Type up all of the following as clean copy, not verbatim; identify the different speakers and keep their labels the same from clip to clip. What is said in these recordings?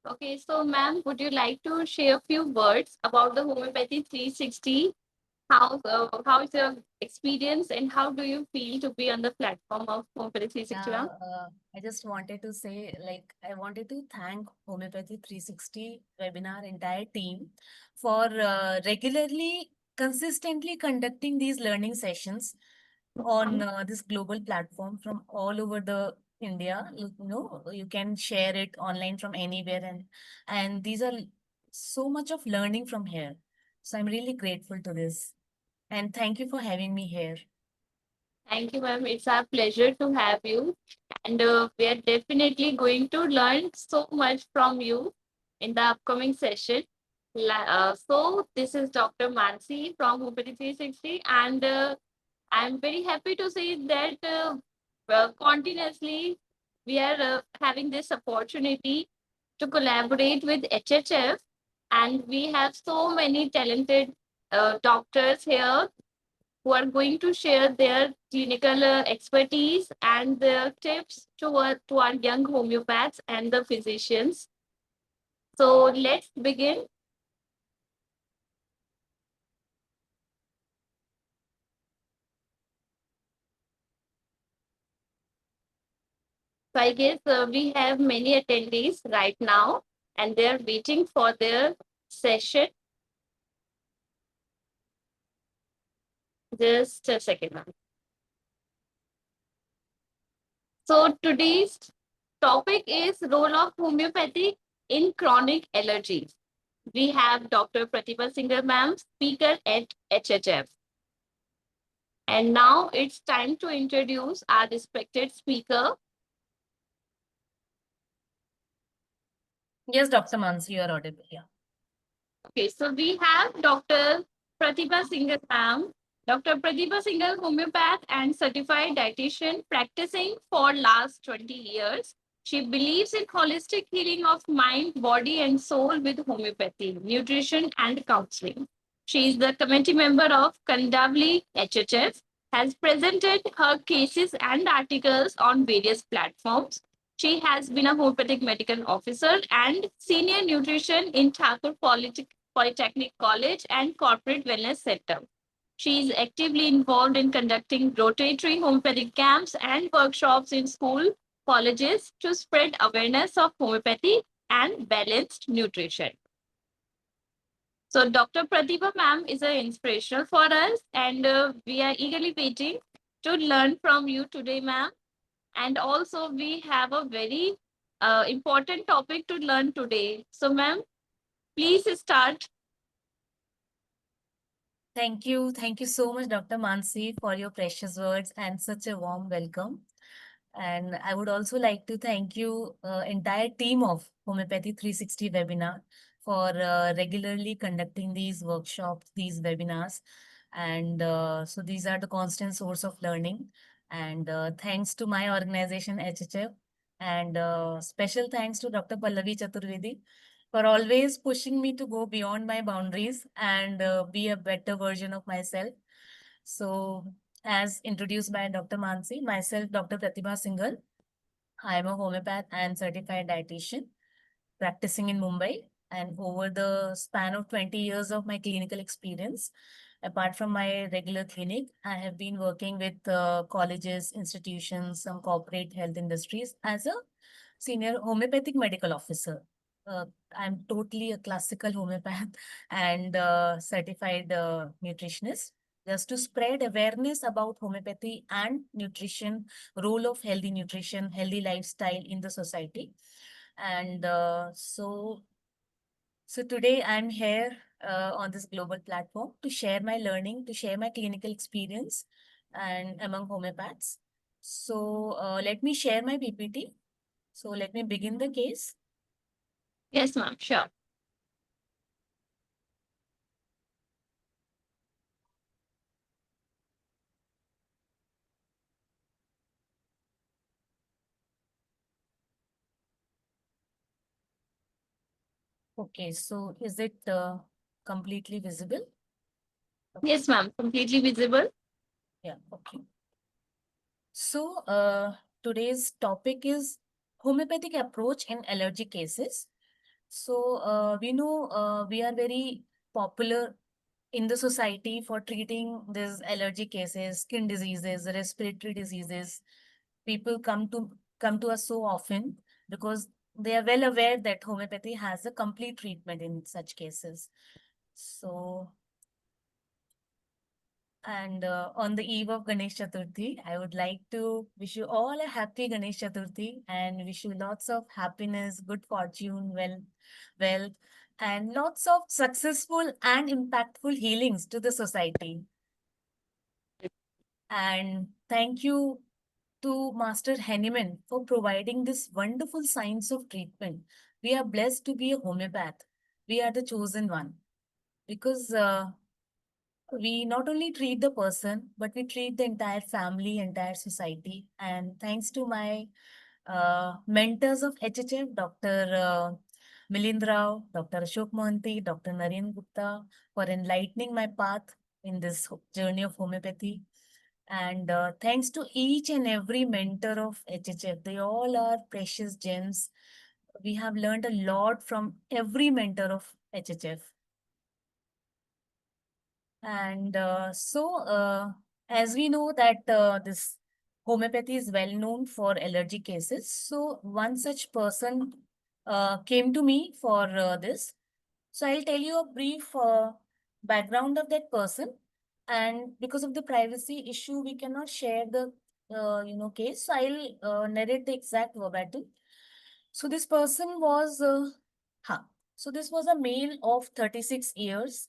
Speaker 1: Okay, so ma'am, would you like to share a few words about the Homeopathy 360? How is your experience and how do you feel to be on the platform of Homeopathy 360,
Speaker 2: Yeah,
Speaker 1: ma'am?
Speaker 2: I just wanted to say, I wanted to thank Homeopathy 360 webinar entire team for regularly, consistently conducting these learning sessions on this global platform from all over the India. You know, you can share it online from anywhere, and these are so much of learning from here. So I'm really grateful to this, and thank you for having me here.
Speaker 1: Thank you, ma'am. It's our pleasure to have you. And we are definitely going to learn so much from you in the upcoming session. So, this is Dr. Mansi from Homeopathy 360. And I'm very happy to say that continuously we are having this opportunity to collaborate with HHF. And we have so many talented doctors here who are going to share their clinical expertise and their tips to our young homeopaths and the physicians. So let's begin. So I guess we have many attendees right now and they're waiting for their session. Just a second, ma'am. So today's topic is role of homeopathy in chronic allergies. We have Dr. Pratibha Singhal, ma'am, speaker at HHF. And now it's time to introduce our respected speaker.
Speaker 2: Yes, Dr. Mansi, you are audible. Yeah.
Speaker 1: Okay, so we have Dr. Pratibha Singhal, ma'am. Dr. Pratibha Singhal, homeopath and certified dietitian practicing for last 20 years. She believes in holistic healing of mind, body, and soul with homeopathy, nutrition, and counseling. She is the committee member of Kandavli HHF, has presented her cases and articles on various platforms. She has been a homeopathic medical officer and senior nutrition in Thakur Polytechnic College and Corporate Wellness Center. She is actively involved in conducting rotatory homeopathic camps and workshops in school, colleges to spread awareness of homeopathy and balanced nutrition. So, Dr. Pratibha ma'am is an inspirational for us, and we are eagerly waiting to learn from you today, ma'am. And also, we have a very important topic to learn today. So, ma'am, please start.
Speaker 2: Thank you. Thank you so much, Dr. Mansi, for your precious words and such a warm welcome. And I would also like to thank you, entire team of Homeopathy 360 webinar for regularly conducting these workshops, these webinars. And so these are the constant source of learning. And thanks to my organization, HHF, and special thanks to Dr. Pallavi Chaturvedi for always pushing me to go beyond my boundaries and be a better version of myself. So, as introduced by Dr. Mansi, myself, Dr. Pratibha Singhal, I am a homeopath and certified dietitian practicing in Mumbai. And over the span of 20 years of my clinical experience, apart from my regular clinic, I have been working with colleges, institutions, some corporate health industries as a senior homeopathic medical officer. Uh, I'm totally a classical homeopath and certified nutritionist. Just to spread awareness about homeopathy and nutrition, role of healthy nutrition, healthy lifestyle in the society. And so today I'm here on this global platform to share my learning, to share my clinical experience and among homeopaths. So let me share my PPT. So let me begin the case.
Speaker 1: Yes, ma'am, sure.
Speaker 2: Okay, so is it completely visible? Okay.
Speaker 1: Yes, ma'am, completely visible.
Speaker 2: Yeah, okay. So today's topic is homeopathic approach in allergy cases. So we know we are very popular in the society for treating these allergy cases, skin diseases, respiratory diseases. People come to us so often because they are well aware that homeopathy has a complete treatment in such cases. So, and on the eve of Ganesh Chaturthi, I would like to wish you all a happy Ganesh Chaturthi and wish you lots of happiness, good fortune, wealth, and lots of successful and impactful healings to the society. And thank you to Master Henneman for providing this wonderful science of treatment. We are blessed to be a homeopath. We are the chosen one because we not only treat the person, but we treat the entire family, entire society. And thanks to my mentors of HHF, Dr. Milind Rao, Dr. Ashok Mohanty, Dr. Naren Gupta, for enlightening my path in this journey of homeopathy. And thanks to each and every mentor of HHF, they all are precious gems. We have learned a lot from every mentor of HHF. And as we know that this homeopathy is well known for allergy cases. So one such person came to me for this. So I'll tell you a brief background of that person. And because of the privacy issue, we cannot share the case. So I'll narrate the exact verbatim. So this person was, huh. So this was a male of 36 years,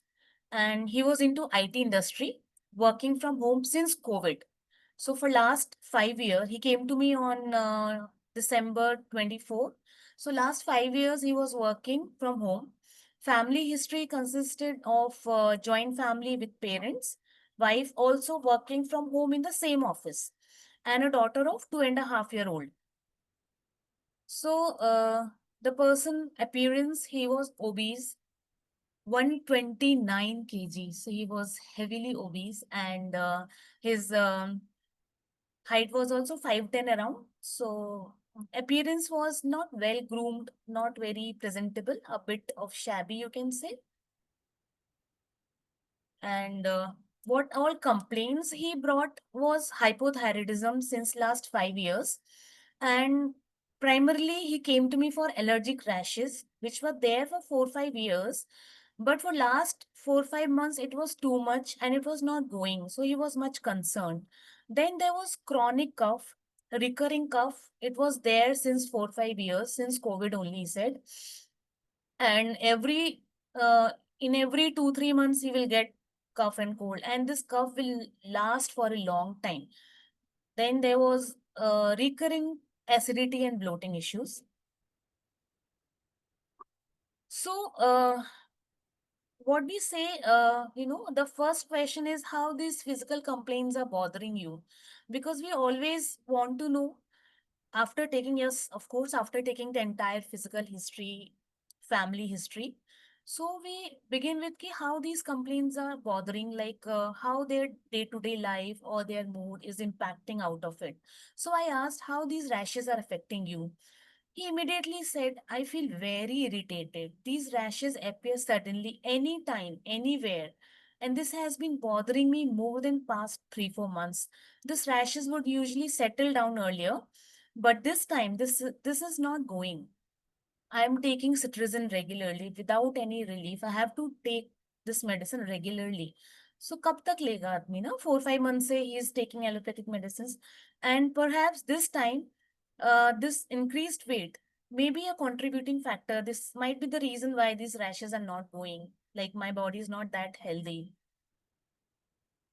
Speaker 2: and he was into IT industry, working from home since COVID. So for last 5 years, he came to me on December 24. So last 5 years, he was working from home. Family history consisted of joint family with parents, wife also working from home in the same office, and a daughter of 2.5 year old. So the person appearance, he was obese, 129 kg. So he was heavily obese, and his height was also 5'10" around. So appearance was not well groomed, not very presentable, a bit of shabby, you can say. And what all complaints he brought was hypothyroidism since last 5 years. And primarily he came to me for allergic rashes, which were there for 4 5 years. But for last 4 5 months, it was too much and it was not going. So he was much concerned. Then there was chronic cough, recurring cough. It was there since 4 5 years, since COVID only, he said. And uh, in every 2 3 months he will get cough and cold, and this cough will last for a long time. Then there was recurring acidity and bloating issues. So what we say, the first question is how these physical complaints are bothering you, because we always want to know after taking, yes, of course, after taking the entire physical history, family history. So we begin with ki how these complaints are bothering, like how their day-to-day life or their mood is impacting out of it. So I asked how these rashes are affecting you. He immediately said, I feel very irritated. These rashes appear suddenly, anytime, anywhere. And this has been bothering me more than past 3 4 months. This rashes would usually settle down earlier, but this time, this is not going. I am taking cetirizine regularly without any relief. I have to take this medicine regularly. So कब तक लेगा आदमी ना 4 5 months से he is taking allopathic medicines, and perhaps this time this increased weight may be a contributing factor. This might be the reason why these rashes are not going. Like my body is not that healthy.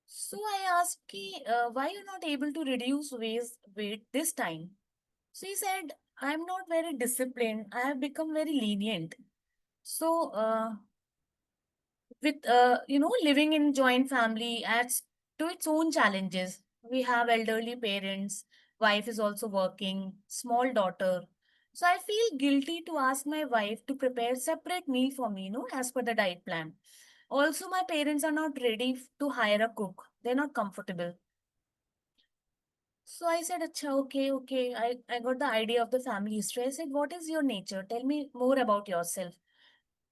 Speaker 2: So I asked ki, why you're not able to reduce weight this time? So he said, I'm not very disciplined. I have become very lenient. So, with living in joint family adds to its own challenges. We have elderly parents, wife is also working, small daughter. So I feel guilty to ask my wife to prepare separate meal for me, as per the diet plan. Also, my parents are not ready to hire a cook. They're not comfortable. So I said, Acha, okay, okay. I got the idea of the family history. I said, what is your nature? Tell me more about yourself.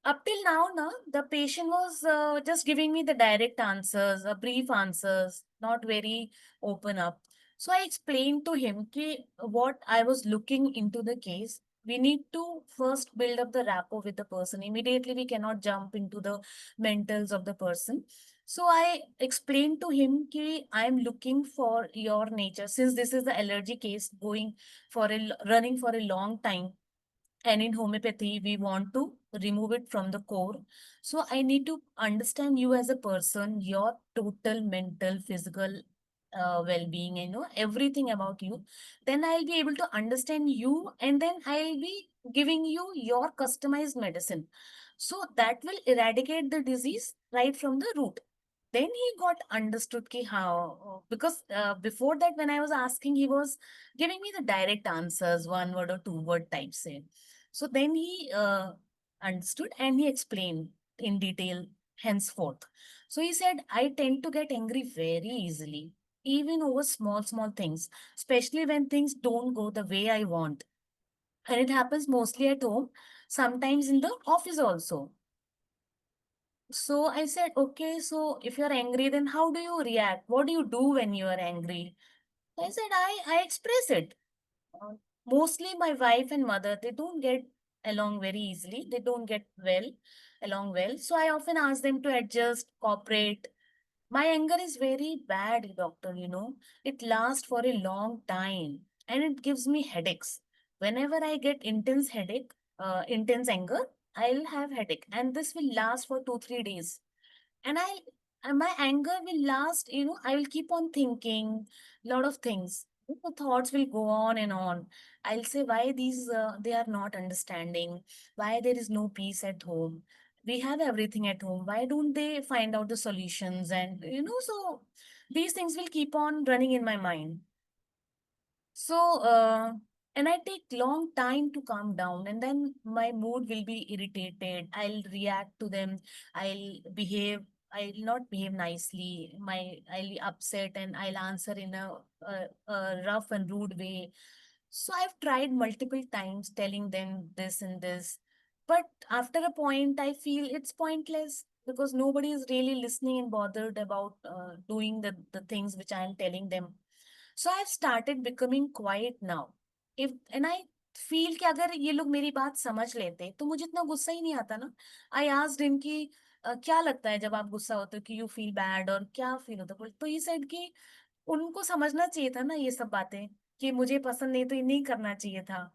Speaker 2: Up till now, na, the patient was just giving me the direct answers, brief answers, not very open up. So I explained to him ki what I was looking into the case. We need to first build up the rapport with the person. Immediately, we cannot jump into the mentals of the person. So I explained to him ki I'm looking for your nature. Since this is the allergy case going for running for a long time, and in homeopathy, we want to remove it from the core. So I need to understand you as a person, your total mental, physical well-being, everything about you. Then I'll be able to understand you, and then I'll be giving you your customized medicine. So that will eradicate the disease right from the root. Then he got understood ki how, because before that, when I was asking, he was giving me the direct answers, one word or two word type say. So then he understood and he explained in detail henceforth. So he said, I tend to get angry very easily, even over small, small things, especially when things don't go the way I want. And it happens mostly at home, sometimes in the office also. So I said, okay, so if you're angry, then how do you react? What do you do when you are angry? I said, I express it. Uh, Mostly my wife and mother, they don't get along very easily. They don't get along well. So I often ask them to adjust, cooperate. My anger is very bad, doctor, It lasts for a long time and it gives me headaches. Whenever I get intense anger, I'll have headache and this will last for 2, 3 days. And my anger will last, I will keep on thinking lot of things. The thoughts will go on and on. I'll say why they are not understanding, why there is no peace at home. We have everything at home. Why don't they find out the solutions? And, so these things will keep on running in my mind. So, and I take long time to calm down, and then my mood will be irritated. I'll react to them. I'll behave. I'll not behave nicely. I'll be upset, and I'll answer in a rough and rude way. So I've tried multiple times telling them this and this, but after a point, I feel it's pointless because nobody is really listening and bothered about doing the things which I'm telling them. So I've started becoming quiet now. If and I feel कि अगर ये लोग मेरी बात समझ लेते तो मुझे इतना गुस्सा ही नहीं आता ना. I asked him कि क्या लगता है जब आप गुस्सा होते हो कि you feel bad और क्या फील होता है. तो he said कि उनको समझना चाहिए था ना ये सब बातें कि मुझे पसंद नहीं तो ये नहीं करना चाहिए था.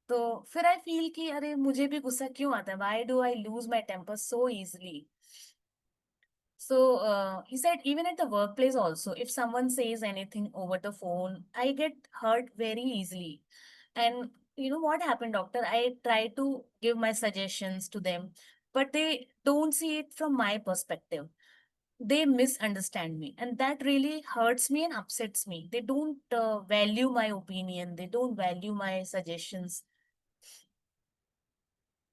Speaker 2: तो फिर I feel कि अरे मुझे भी गुस्सा क्यों आता है. Why do I lose my temper so easily? So he said, even at the workplace, also, if someone says anything over the phone, I get hurt very easily. And you know what happened, doctor? I try to give my suggestions to them, but they don't see it from my perspective. They misunderstand me, and that really hurts me and upsets me. They don't value my opinion, they don't value my suggestions.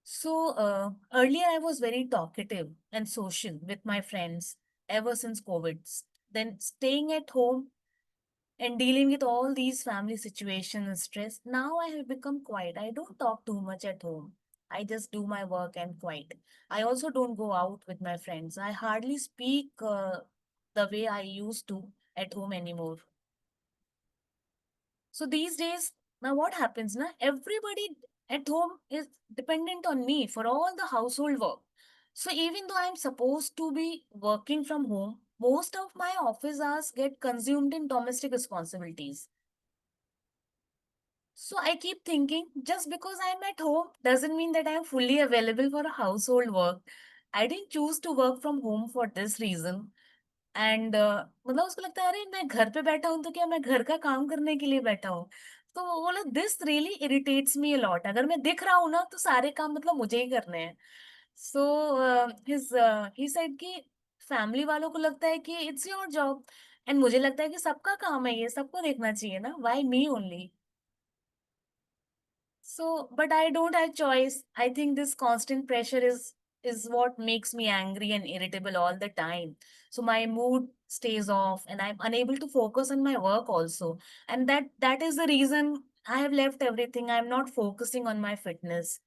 Speaker 2: So earlier I was very talkative and social with my friends ever since COVID. Then staying at home and dealing with all these family situations and stress, now I have become quiet. I don't talk too much at home. I just do my work and quiet. I also don't go out with my friends. I hardly speak the way I used to at home anymore. So these days, now what happens now? Everybody at home is dependent on me for all the household work. So even though I'm supposed to be working from home, most of my office hours get consumed in domestic responsibilities. So I keep thinking just because I'm at home doesn't mean that I'm fully available for a household work. I didn't choose to work from home for this reason. And मतलब उसको लगता है अरे मैं घर पे बैठा हूँ तो क्या मैं घर का काम करने के लिए बैठा हूँ. तो वो बोला this really irritates me a lot. अगर मैं दिख रहा हूँ ना तो सारे काम मतलब मुझे ही करने हैं. सो हिज ही सेड कि फैमिली वालों को लगता है कि इट्स योर जॉब एंड मुझे लगता है कि सबका काम है ये सबको देखना चाहिए ना why me only. So but I don't have choice. I think this constant pressure is is what makes me angry and irritable all the time. So my mood stays off and I'm unable to focus on my work also. And that is the reason I have left everything. I'm not focusing on my fitness.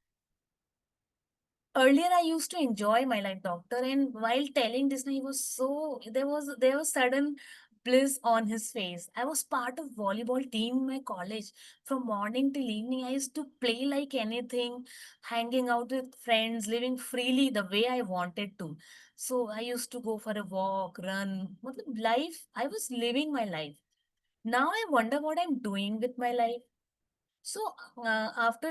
Speaker 2: Earlier I used to enjoy my life, doctor, and while telling this, he was so there was sudden bliss on his face. I was part of volleyball team in my college. From morning till evening, I used to play like anything, hanging out with friends, living freely the way I wanted to. So I used to go for a walk, run. Matlab, life, I was living my life. Now I wonder what I'm doing with my life. So after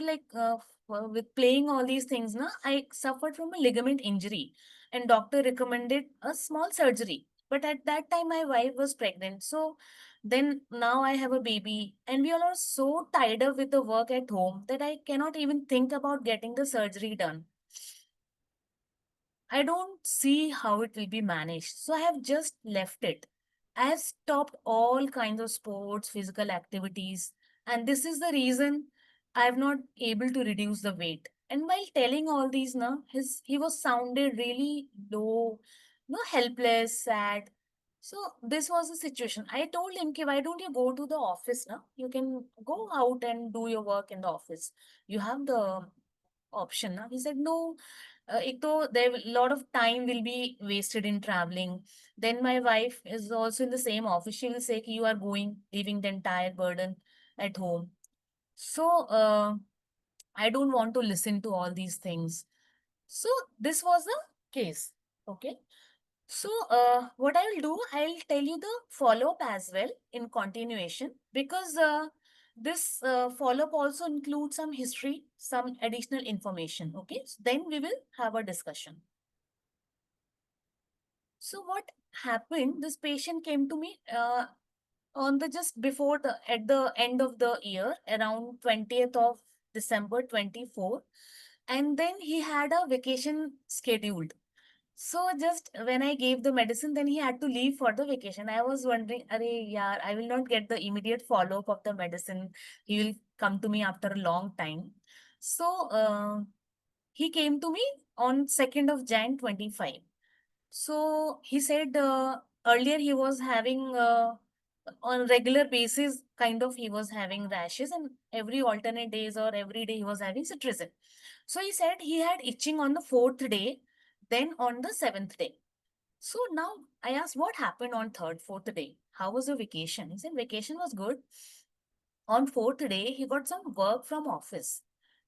Speaker 2: with playing all these things, na, I suffered from a ligament injury, and doctor recommended a small surgery. But at that time, my wife was pregnant. So then now I have a baby, and we all are so tied up with the work at home that I cannot even think about getting the surgery done. I don't see how it will be managed. So I have just left it. I have stopped all kinds of sports, physical activities, and this is the reason I have not able to reduce the weight. And while telling all these, na, he was sounded really low, no helpless, sad. So this was the situation. I told him, "Ki, why don't you go to the office now? You can go out and do your work in the office. You have the option." Na? He said, no, ek to there a lot of time will be wasted in traveling. Then my wife is also in the same office. She will say, "Ki you are going, leaving the entire burden at home." So I don't want to listen to all these things. So this was the case. Okay. So, what I will do, I'll tell you the follow up as well in continuation because this follow up also includes some history, some additional information. Okay, so then we will have a discussion. So, what happened? This patient came to me on the just before the at the end of the year, around 20th of December 24, and then he had a vacation scheduled. So just when I gave the medicine, then he had to leave for the vacation. I was wondering, Arey, yaar, I will not get the immediate follow-up of the medicine. He will come to me after a long time. So he came to me on 2nd of Jan 25. So he said earlier he was having on regular basis, kind of he was having rashes, and every alternate days or every day he was having cetirizine. So he said he had itching on the fourth day, then on the seventh day. So now I asked what happened on third, fourth day. How was your vacation? He said vacation was good. On fourth day, he got some work from office.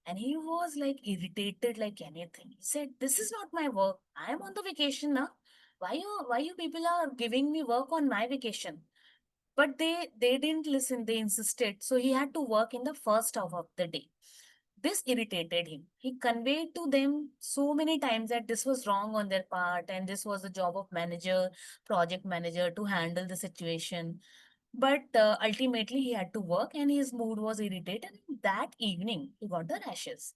Speaker 2: And he was like irritated like anything. He said, "This is not my work. I am on the vacation now. Why you people are giving me work on my vacation?" But they didn't listen, they insisted. So he had to work in the first half of the day. This irritated him. He conveyed to them so many times that this was wrong on their part and this was the job of manager, project manager to handle the situation. But ultimately, he had to work and his mood was irritated. And that evening, he got the rashes.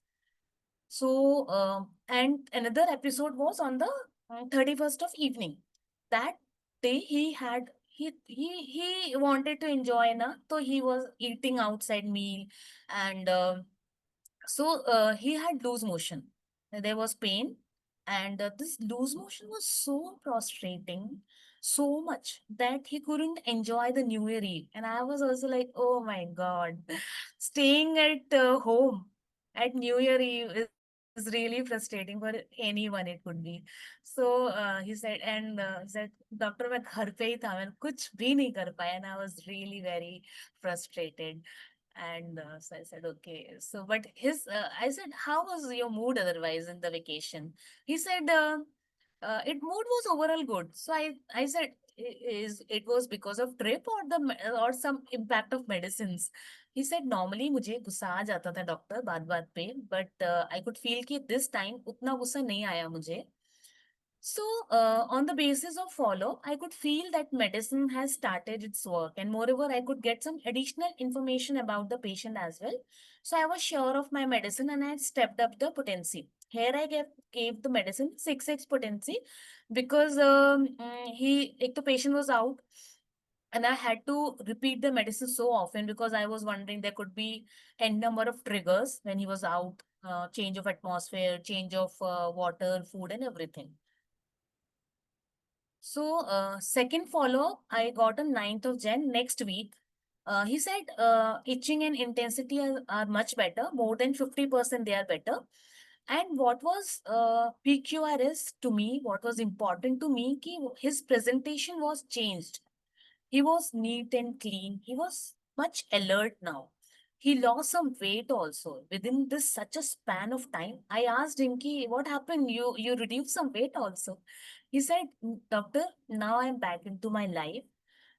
Speaker 2: So, and another episode was on the 31st of evening. That day, he wanted to enjoy, na, so he was eating outside meal and so he had loose motion. There was pain, and this loose motion was so prostrating, so much that he couldn't enjoy the New Year Eve. And I was also like, oh my God, staying at home at New Year Eve is really frustrating for anyone, it could be. So he said, and he said, "Doctor, मैं घर पे ही था, मैं कुछ भी नहीं कर पाया." And I was really very frustrated. And so I said, okay. So, but I said, how was your mood otherwise in the vacation? He said, it mood was overall good. So I said, Is it was because of trip or or some impact of medicines?" He said, normally मुझे गुस्सा आ जाता था doctor बात बात पे, but I could feel कि this time उतना गुस्सा नहीं आया मुझे. So, on the basis of follow, I could feel that medicine has started its work, and moreover, I could get some additional information about the patient as well. So, I was sure of my medicine and I had stepped up the potency. Here, I gave the medicine 6x potency because the patient was out and I had to repeat the medicine so often because I was wondering there could be n number of triggers when he was out. change of atmosphere, change of water, food, and everything. So, second follow-up, I got on 9th of Jan next week. He said itching and intensity are much better, more than 50% they are better. And what was PQRS to me, what was important to me, ki his presentation was changed. He was neat and clean. He was much alert now. He lost some weight also within this such a span of time. I asked him, ki, what happened? You reduced some weight also. He said, Doctor, now I'm back into my life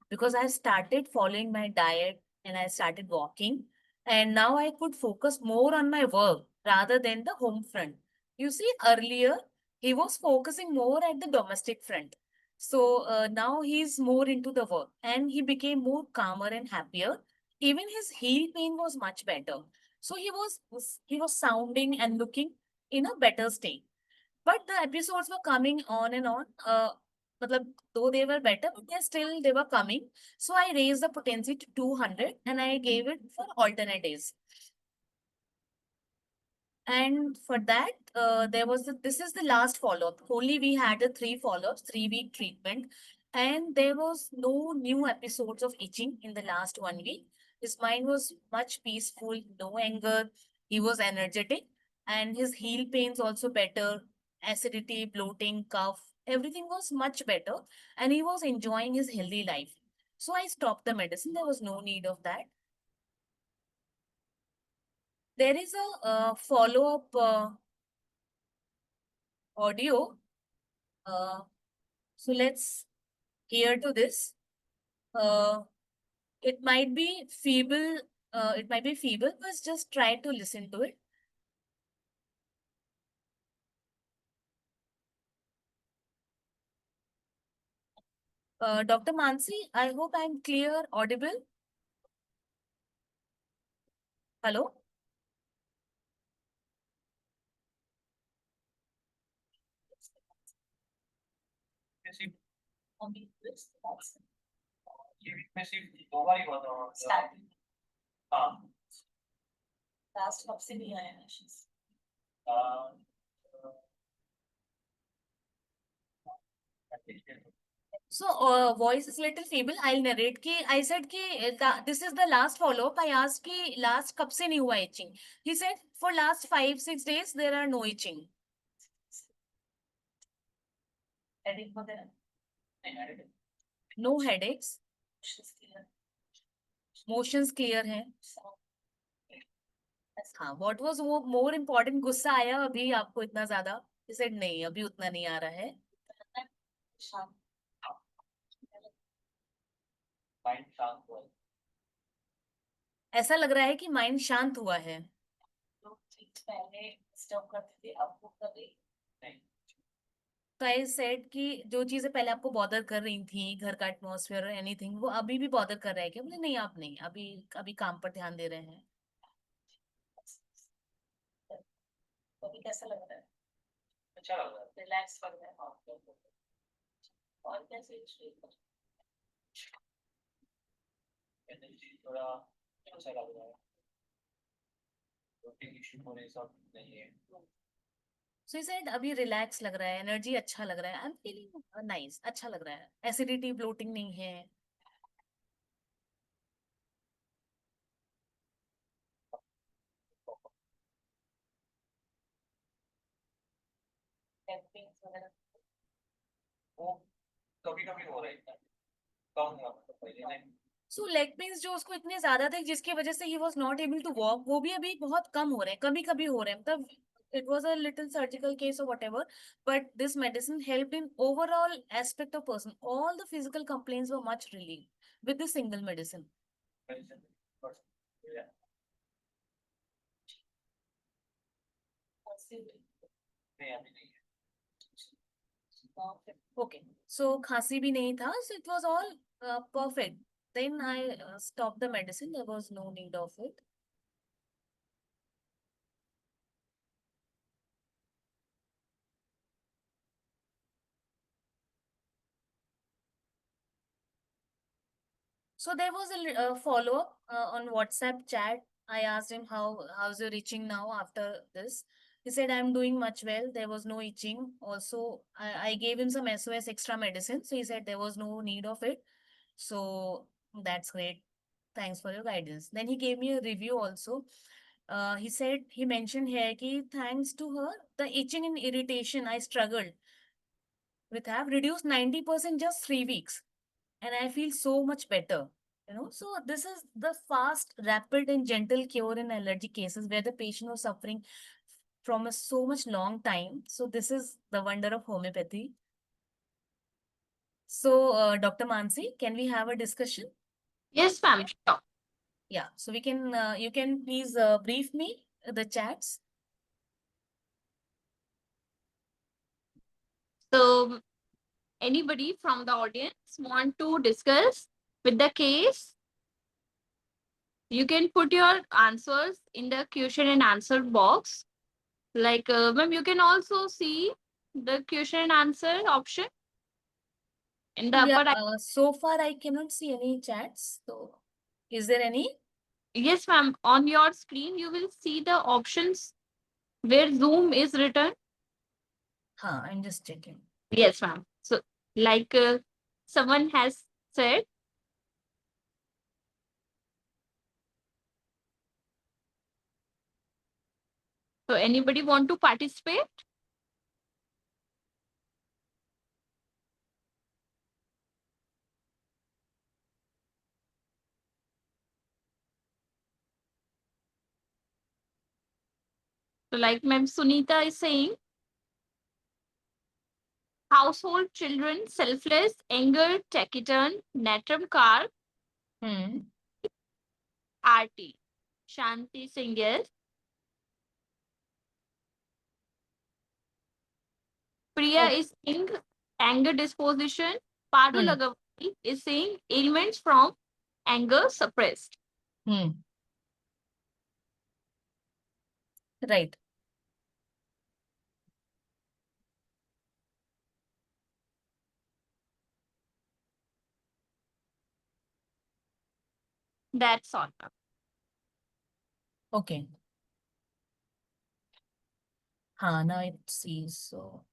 Speaker 2: because I started following my diet and I started walking. And now I could focus more on my work rather than the home front. You see, earlier he was focusing more at the domestic front. So now he's more into the work and he became more calmer and happier. Even his heel pain was much better. So he was sounding and looking in a better state. But the episodes were coming on and on. Matlab, though they were better, but they were coming. So I raised the potency to 200 and I gave it for alternate days. And for that, this is the last follow-up. Only we had a 3 follow-ups, 3-week treatment, and there was no new episodes of itching in the last 1 week. His mind was much peaceful, no anger. He was energetic, and his heel pains also better. Acidity, bloating, cough, everything was much better, and he was enjoying his healthy life. So I stopped the medicine. There was no need of that. There is a follow-up audio. Uh, so let's hear to this. Uh, it might be feeble. But just try to listen to it. Dr. Mansi, I hope I'm clear, audible. Hello. Last कब से नहीं आया आशीष So, voice is little feeble. I'll narrate कि I said कि this is the last follow up. I asked कि last कब से नहीं हुआ itching. He said for last 5-6 days there are no itching. Headache वगैरह? No headaches. Motions clear हैं. हाँ, what was वो more important, गुस्सा आया अभी आपको इतना ज्यादा? He said नहीं, अभी उतना नहीं आ रहा है. माइंड शांत हुआ है. ऐसा लग रहा है कि माइंड शांत हुआ है. तो पहले स्टॉप करते थे, अब वो कर रही नहीं. तो आई सेड कि जो चीजें पहले आपको बॉदर कर रही थी, घर का एटमॉस्फेयर एनीथिंग, वो अभी भी बॉदर कर रहा है क्या? बोले नहीं, आप नहीं, अभी अभी काम पर ध्यान दे रहे हैं. तो अभी कैसा लग रहा है? अच्छा लग रहा है, रिलैक्स लग रहा है. और कैसे एनर्जी थोड़ा अच्छा लग रहा है. प्रोटीन इशू होने सब नहीं है. So he said अभी रिलैक्स लग रहा है, एनर्जी अच्छा लग रहा है, आई एम फीलिंग नाइस, अच्छा लग रहा है, एसिडिटी ब्लोटिंग नहीं है. वो कभी कभी हो रहा है, कम हुआ पहले नहीं. सो लेग पेन्स जो उसको इतने ज्यादा थे जिसकी वजह से ही was not able to walk, वो भी अभी बहुत कम हो रहे हैं, कभी कभी हो रहे हैं. मतलब it was a little surgical case or whatever, but this medicine helped in overall aspect of person. All the physical complaints were much relieved with this single medicine. Okay, so खांसी भी नहीं था, so it was all perfect. Then I stopped the medicine. There was no need of it. So there was a follow-up on WhatsApp chat I asked him how's your itching now after this. He said I'm doing much well. There was no itching. Also, I gave him some SOS extra medicine. So he said there was no need of it. So that's great. Thanks for your guidance. Then he gave me a review also. He said he mentioned here ki thanks to her, the itching and irritation I struggled with have reduced 90% just 3 weeks. And I feel so much better. So this is the fast, rapid, and gentle cure in allergy cases where the patient was suffering from a so much long time. So this is the wonder of homeopathy. So, Dr. Mansi, can we have a discussion?
Speaker 1: Yes, ma'am. Sure.
Speaker 2: Yeah. So we can, you can please brief me the chats.
Speaker 1: So, anybody from the audience want to discuss with the case? You can put your answers in the question and answer box. Like, ma'am, you can also see the question and answer option in the
Speaker 2: Yeah.
Speaker 1: upper right.
Speaker 2: So far, I cannot see any chats. So, is there any?
Speaker 1: Yes, ma'am. On your screen, you will see the options where Zoom is written.
Speaker 2: Huh, I'm just checking.
Speaker 1: Yes, ma'am. So, like someone has said, so anybody want to participate? So, like Ma'am Sunita is saying, household children, selfless, anger, taciturn, natrum car,
Speaker 2: Hmm.
Speaker 1: RT. Shanti Singh, yes. Priya
Speaker 2: Oh.
Speaker 1: is saying anger disposition. Padu
Speaker 2: Hmm.
Speaker 1: Lagavati is saying ailments from anger suppressed.
Speaker 2: Hmm. Right.
Speaker 1: That's all.
Speaker 2: Okay. Now it sees. So,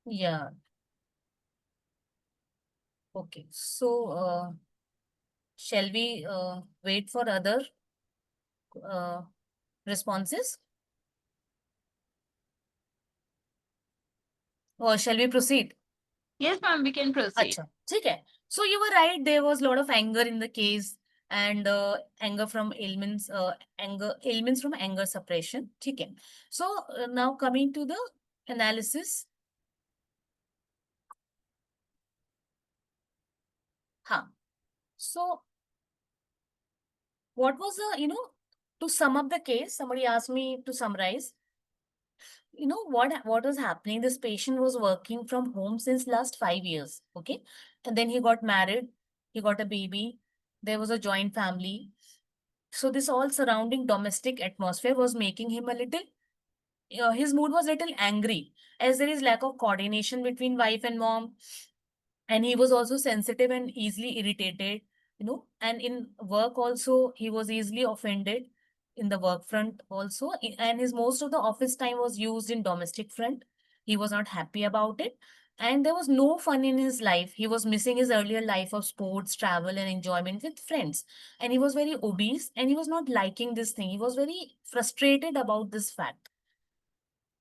Speaker 2: yeah. Okay. So, shall we wait for other uh, responses, or shall we proceed?
Speaker 1: Yes, ma'am, we can proceed.
Speaker 2: Acha, ठीक है. So you were right. There was a lot of anger in the case, and ailments from anger suppression. ठीक है. So now coming to the analysis. Huh. So what was to sum up the case? Somebody asked me to summarize. What was happening, this patient was working from home since last 5 years. Okay. And then he got married, he got a baby, there was a joint family. So this all surrounding domestic atmosphere was making him a little, his mood was little angry, as there is lack of coordination between wife and mom, and he was also sensitive and easily irritated. And in work also he was easily offended, in the work front also. And his most of the office time was used in domestic front. He was not happy about it, and there was no fun in his life. He was missing his earlier life of sports, travel, and enjoyment with friends. And he was very obese, and he was not liking this thing. He was very frustrated about this fact,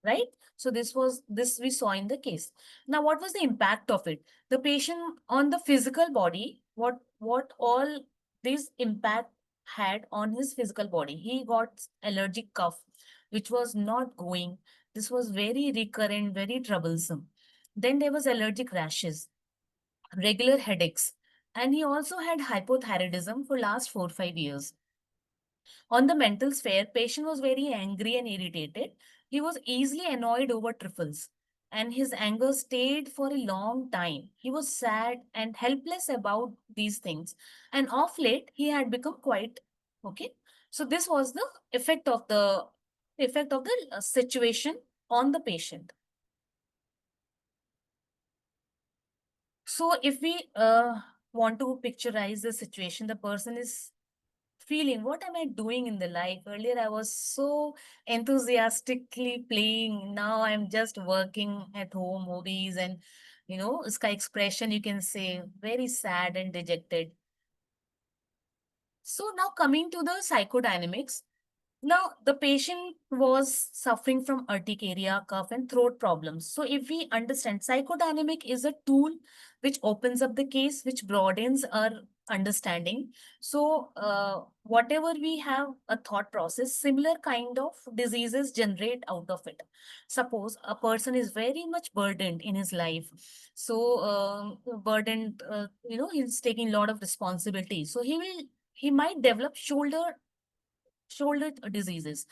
Speaker 2: right? So this we saw in the case. Now, what was the impact of it? The patient on the physical body, what all this impact had on his physical body? He got allergic cough, which was not going. This was very recurrent, very troublesome. Then there was allergic rashes, regular headaches, and he also had hypothyroidism for last 4 5 years. On the mental sphere, patient was very angry and irritated. He was easily annoyed over trifles, and his anger stayed for a long time. He was sad and helpless about these things, and of late he had become quite okay. So this was the effect of the situation on the patient. So if we want to picturize the situation. The person is feeling, what am I doing in the life? Earlier, I was so enthusiastically playing. Now I'm just working at home, hobbies, and uska expression you can say very sad and dejected. So now coming to the psychodynamics. Now, the patient was suffering from urticaria, cough, and throat problems. So, if we understand, psychodynamic is a tool which opens up the case, which broadens our understanding. So, whatever we have a thought process, similar kind of diseases generate out of it. Suppose a person is very much burdened in his life. So, burdened, he's taking a lot of responsibility. So, he might develop shoulder diseases.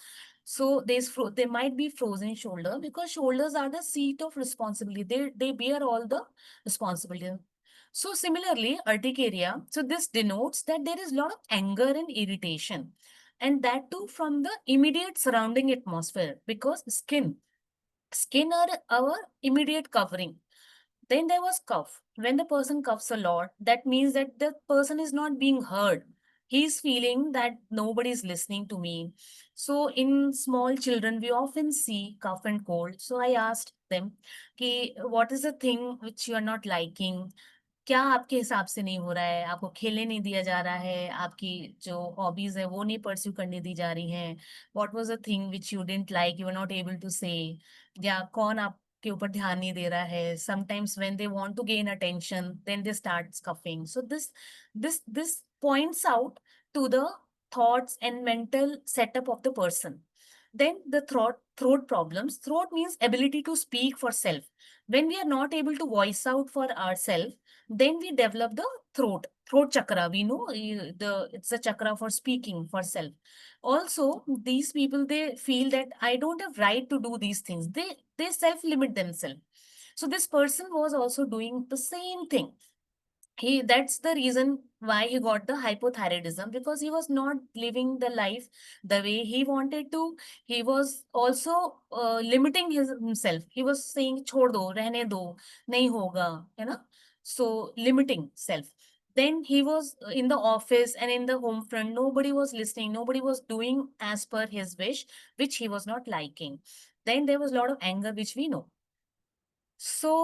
Speaker 2: So there might be frozen shoulder because shoulders are the seat of responsibility. They bear all the responsibility. So similarly, urticaria. So this denotes that there is a lot of anger and irritation, and that too from the immediate surrounding atmosphere because skin are our immediate covering. Then there was cough. When the person coughs a lot, that means that the person is not being heard. He's feeling that nobody is listening to me. So in small children, we often see cough and cold. So I asked them, "Ki, what is the thing which you are not liking? क्या आपके हिसाब से नहीं हो रहा है? आपको खेलने नहीं दिया जा रहा है, आपकी जो हॉबीज है वो नहीं परस्यू करने दी जा रही हैं, what was the thing which you didn't like, you are not able to say, या कौन आपके ऊपर ध्यान नहीं दे रहा है? Sometimes when they want to gain attention then they start scoffing." So this points out to the thoughts and mental setup of the person. Then the throat problems. Throat means ability to speak for self. When we are not able to voice out for ourselves, then we develop the throat chakra. We know it's a chakra for speaking for self. Also, these people, they feel that I don't have right to do these things. They self limit themselves. So this person was also doing the same thing. That's the reason why he got the hypothyroidism, because he was not living the life the way he wanted to. He was also limiting himself. He was saying छोड़ दो, रहने दो, नहीं होगा, है ना? So limiting self. Then he was in the office and in the home front, nobody was listening, nobody was doing as per his wish, which he was not liking. Then there was a lot of anger, which we know. So,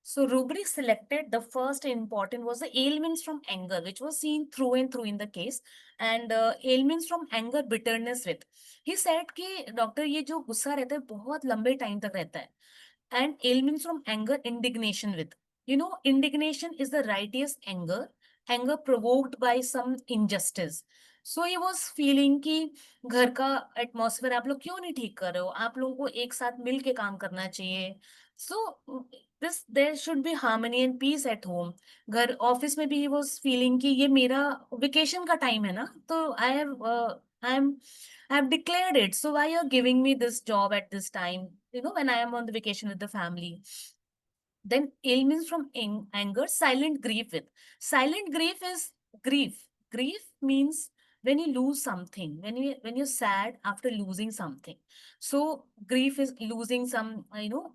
Speaker 2: so rubric selected, the first important was the ailments from anger, which was seen through and through in the case, and ailments from anger, bitterness with. He said कि doctor ये जो गुस्सा रहता है बहुत लंबे time तक रहता है, and ailments from anger, indignation with. Indignation is the righteous anger provoked by some injustice. So he was feeling कि घर का एटमॉस्फेयर आप लोग क्यों नहीं ठीक कर रहे हो, आप लोगों को एक साथ मिल के काम करना चाहिए. So this there should be harmony and peace at home. घर ऑफिस में भी he was feeling कि ये मेरा वेकेशन का टाइम है ना, तो I have declared it. So why you're giving me this job at this time? When I am on the vacation with the family. Then ailments from anger, silent grief with. Silent grief is grief. Grief means when you lose something, when you're sad after losing something. So grief is losing some,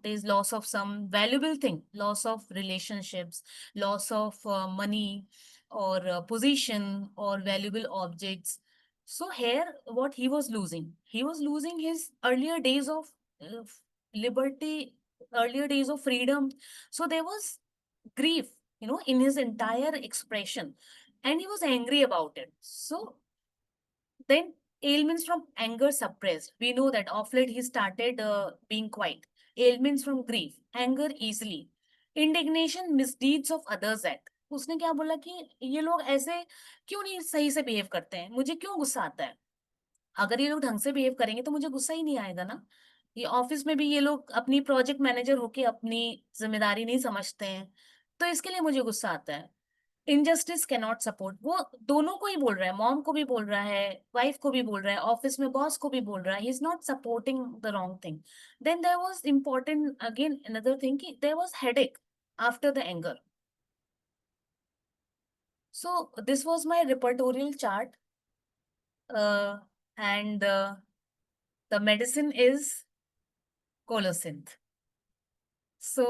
Speaker 2: there's loss of some valuable thing, loss of relationships, loss of money or position or valuable objects. So here, what he was losing his earlier days of uh, liberty, earlier days of freedom. So there was grief, in his entire expression, and he was angry about it. So then ailments from anger suppressed. We know that off late he started being quiet. Ailments from grief, anger easily. Indignation, misdeeds of others at. उसने क्या बोला कि ये लोग ऐसे क्यों नहीं सही से बिहेव करते हैं, मुझे क्यों गुस्सा आता है? अगर ये लोग ढंग से बिहेव करेंगे तो मुझे गुस्सा ही नहीं आएगा ना. ये ऑफिस में भी ये लोग अपनी प्रोजेक्ट मैनेजर होके अपनी जिम्मेदारी नहीं समझते हैं, तो इसके लिए मुझे गुस्सा आता है. Injustice can not support. वो दोनों को ही बोल रहा है, मॉम को भी बोल रहा है, वाइफ को भी बोल रहा है, ऑफिस में बॉस को भी बोल रहा है. He is not supporting the wrong thing. Then there was important again another thing कि there was headache after the anger. So this was my repertorial chart, and the medicine is Colocynth. So,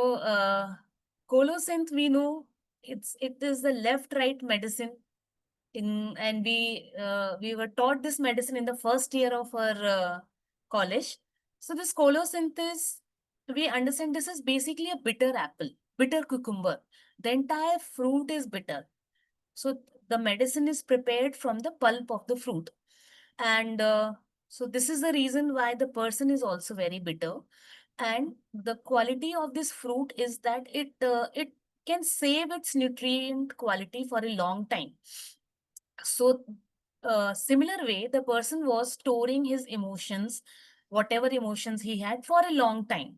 Speaker 2: Colocynth, we know it is the left right medicine in, and we were taught this medicine in the first year of our college. So this colosynthesis, we understand this is basically a bitter apple, bitter cucumber. The entire fruit is bitter. So the medicine is prepared from the pulp of the fruit. And so this is the reason why the person is also very bitter. And the quality of this fruit is that it can save its nutrient quality for a long time. So similar way, the person was storing his emotions, whatever emotions he had, for a long time.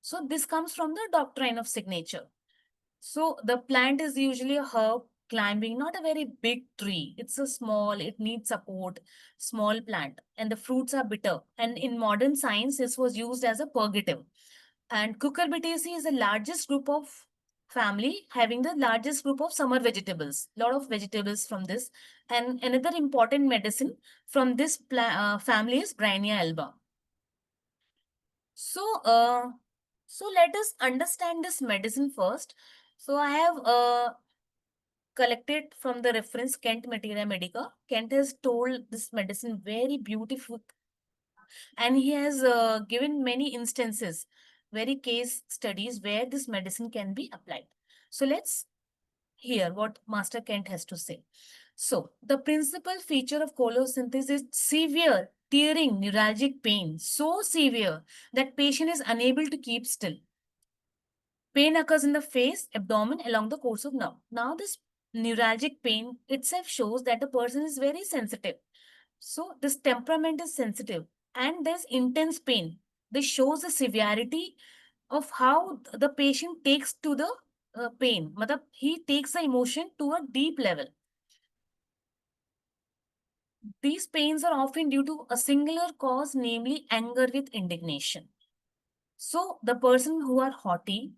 Speaker 2: So this comes from the doctrine of signature. So the plant is usually a herb climbing, not a very big tree. It's a small, it needs support, small plant, and the fruits are bitter. And in modern science, this was used as a purgative. And cucurbitaceae is the largest group of family, having the largest group of summer vegetables. Lot of vegetables from this. And another important medicine from this family is Bryannia alba. So, let us understand this medicine first. So I have collected from the reference Kent Materia Medica. Kent has told this medicine very beautiful, and he has given many instances, very case studies where this medicine can be applied. So let's hear what Master Kent has to say. So the principal feature of cholesynthesis is severe tearing neuralgic pain, so severe that patient is unable to keep still. Pain occurs in the face, abdomen, along the course of nerve. Now, this neuralgic pain itself shows that the person is very sensitive. So, this temperament is sensitive and there's intense pain. This shows the severity of how the patient takes to the pain. Matlab, he takes the emotion to a deep level. These pains are often due to a singular cause, namely anger with indignation. So, the person who are haughty,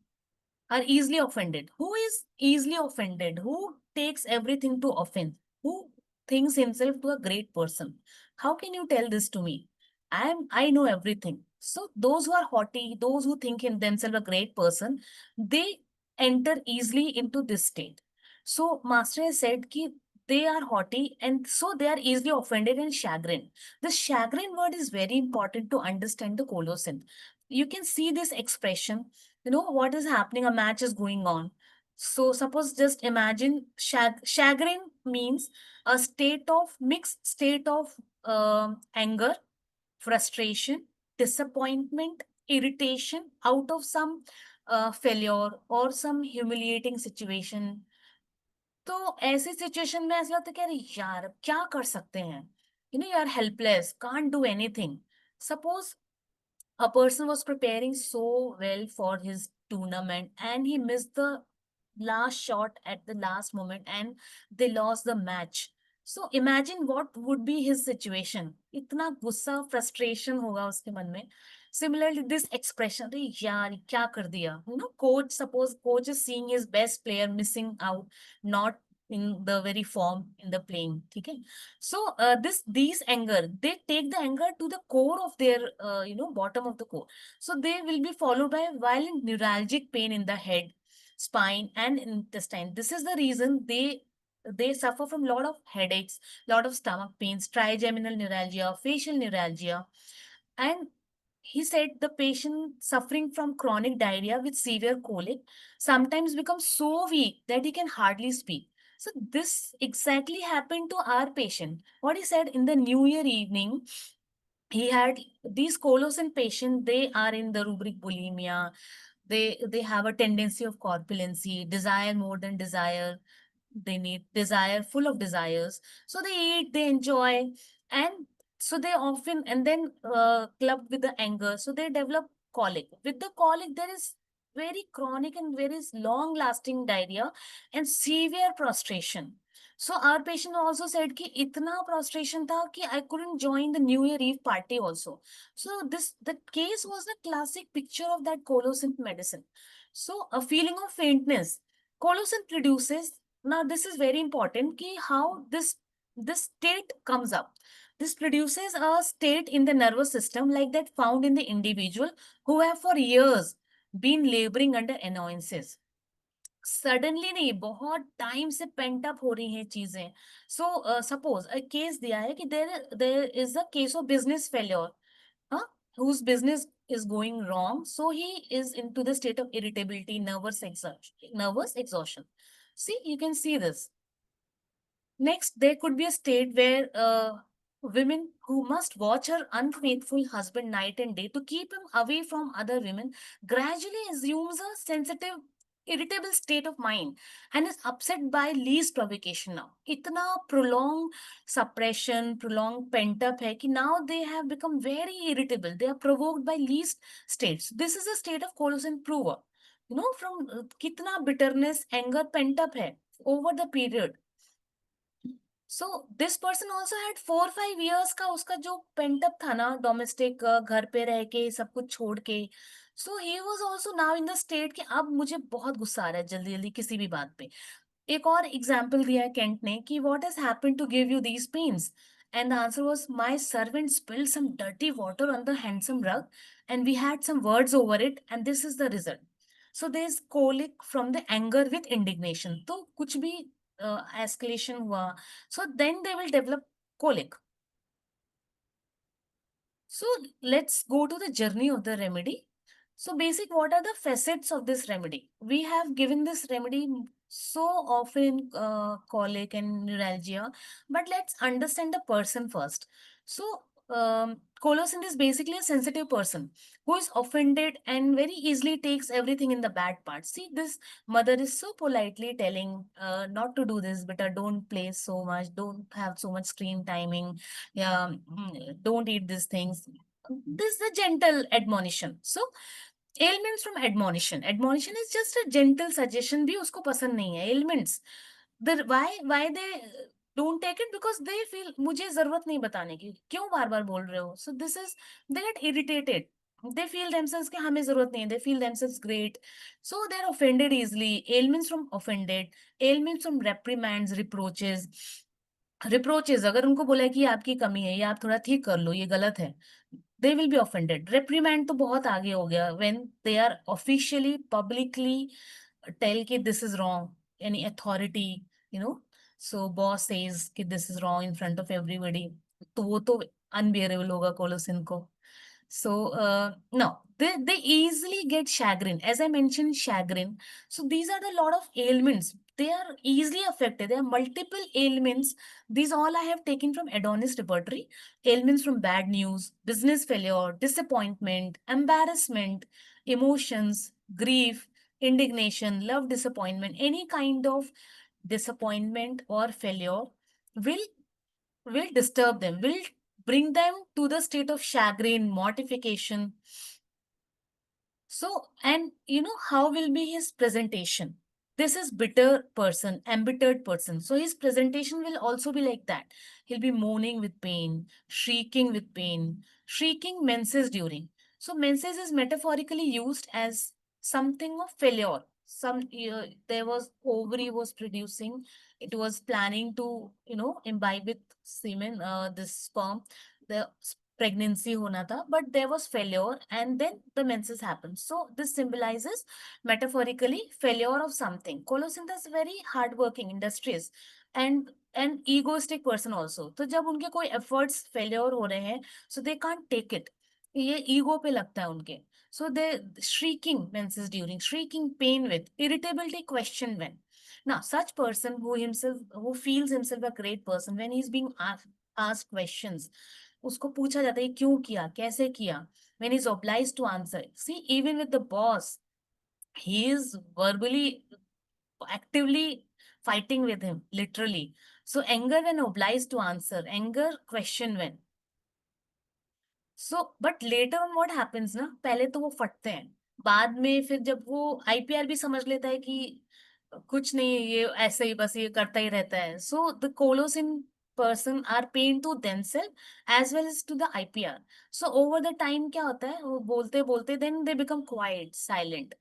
Speaker 2: are easily offended. Who is easily offended? Who takes everything to offense? Who thinks himself to a great person? How can you tell this to me? I know everything. So those who are haughty, those who think in themselves a great person, they enter easily into this state. So Master has said ki they are haughty and so they are easily offended and chagrined. The chagrin word is very important to understand the colosynth. You can see this expression, what is happening, a match is going on. So suppose, just imagine, chagrin means a state of mixed state of anger, frustration, disappointment, irritation out of some failure or some humiliating situation. तो ऐसी situation में ऐसा लगता है कि अरे यार अब क्या कर सकते हैं, you are helpless, can't do anything. Suppose a person was preparing so well for his tournament and he missed the last shot at the last moment and they lost the match. So imagine what would be his situation. इतना गुस्सा, frustration होगा उसके मन में. Similarly, this expression, अरे यार क्या कर दिया, coach, suppose coach is seeing his best player missing out, not in the very form in the playing. Okay, so these anger, they take the anger to the core of their bottom of the core. So they will be followed by violent neuralgic pain in the head, spine and intestine. This is the reason they suffer from lot of headaches, lot of stomach pains, trigeminal neuralgia, facial neuralgia. And he said the patient suffering from chronic diarrhea with severe colic sometimes becomes so weak that he can hardly speak. So this exactly happened to our patient. What he said, in the New Year evening, he had these coloscent patients, they are in the rubric bulimia. They have a tendency of corpulency, desire more than desire. They need desire, full of desires. So they eat, they enjoy, and so they often, and then clubbed with the anger. So they develop colic. With the colic, there is very chronic and very long lasting diarrhea and severe prostration. So our patient also said कि इतना prostration था कि I couldn't join the New Year Eve party also. So the case was the classic picture of that colosynth medicine. So a feeling of faintness. Colosynth reduces. Now this is very important कि how this state comes up. This produces a state in the nervous system like that found in the individual who have for years been laboring under annoyances. Suddenly नहीं, बहुत time से pent up हो रही हैं चीजें. So suppose case दिया है कि there is a case of business failure, हाँ, whose business is going wrong, so he is into the state of irritability, nervous exhaustion. See, you can see this. Next, there could be a state where women who must watch her unfaithful husband night and day to keep him away from other women gradually assumes a sensitive, irritable state of mind and is upset by least provocation now. Itna prolonged suppression, prolonged pent up hai ki now they have become very irritable. They are provoked by least states. This is a state of Colossian prover. You know, from kitna bitterness, anger pent up hai over the period. So this person also had 4-5 years का उसका जो pent-up था ना, domestic घर पे रह के सब कुछ छोड़ के. So he was also now in the state कि अब मुझे बहुत गुस्सा आ रहा है जल्दी जल्दी किसी भी बात पे. एक और एग्जाम्पल दिया है केंट ने कि what has happened to give you these pains, and the answer was my servant spilled some dirty water on the handsome rug and we had some words over it and this is the result. So there is colic from the anger with indignation. तो कुछ भी escalation हुआ, so then they will develop colic. So let's go to the journey of the remedy. So basic, what are the facets of this remedy? We have given this remedy so often in colic and neuralgia, but let's understand the person first. So Colocin is basically a sensitive person who is offended and very easily takes everything in the bad part. See, this mother is so politely telling not to do this, but don't play so much, don't have so much screen timing, yeah, don't eat these things. This is a gentle admonition. So ailments from admonition. Admonition is just a gentle suggestion भी उसको पसंद नहीं है. Ailments. The why they don't take it because they feel मुझे जरूरत नहीं बताने की, क्यों बार बार बोल रहे हो. So this is, they get irritated. They feel themselves कि हमें जरूरत नहीं है. They feel themselves great. So they're offended easily. Ailments from offended. Ailments from reprimands, reproaches. Reproaches, अगर उनको बोला है कि ये आपकी कमी है, ये आप थोड़ा ठीक कर लो, ये गलत है, they will be offended. Reprimand तो बहुत आगे हो गया. When they are officially, publicly tell कि this is wrong, any authority, you know, so boss says कि this is wrong in front of everybody, तो वो तो unbearable होगा कोलोसिन को. So no, they easily get chagrin. As I mentioned, chagrin. So these are the lot of ailments. They are easily affected. There are multiple ailments. These all I have taken from Adonis repertory. Ailments from bad news, business failure, disappointment, embarrassment, emotions, grief, indignation, love, disappointment, any kind of disappointment or failure will disturb them, will bring them to the state of chagrin, mortification. So, and you know, how will be his presentation? This is bitter person, embittered person. So his presentation will also be like that. He'll be moaning with pain, shrieking menses during. So menses is metaphorically used as something of failure. There was ovary was producing. It was planning to, you know, imbibe with semen, this sperm. The pregnancy hona tha, but there was failure and then the menses happened. So this symbolizes metaphorically failure of something. Colocynth is very hardworking, industrious, and an egoistic person also. तो जब उनके कोई efforts failure हो रहे हैं, so they can't take it. ये ego पे लगता है उनके. So they shrieking menses during, shrieking pain with, irritability question when. Now, such person who feels himself a great person when he's being asked questions, उसको पूछा जाता है क्यों किया, कैसे किया, when he's obliged to answer. See, even with the boss, he is verbally, actively fighting with him, literally. So anger when obliged to answer, anger question when. So but later on what happens ना, पहले तो वो फटते हैं, बाद में फिर जब वो आईपीआर भी समझ लेता है कि कुछ नहीं, ये ऐसे ही बस ये करता ही रहता है. So the colos in person are pain to themselves as well as to the IPR. So over the time क्या होता है, वो बोलते बोलते then they become quiet, silent.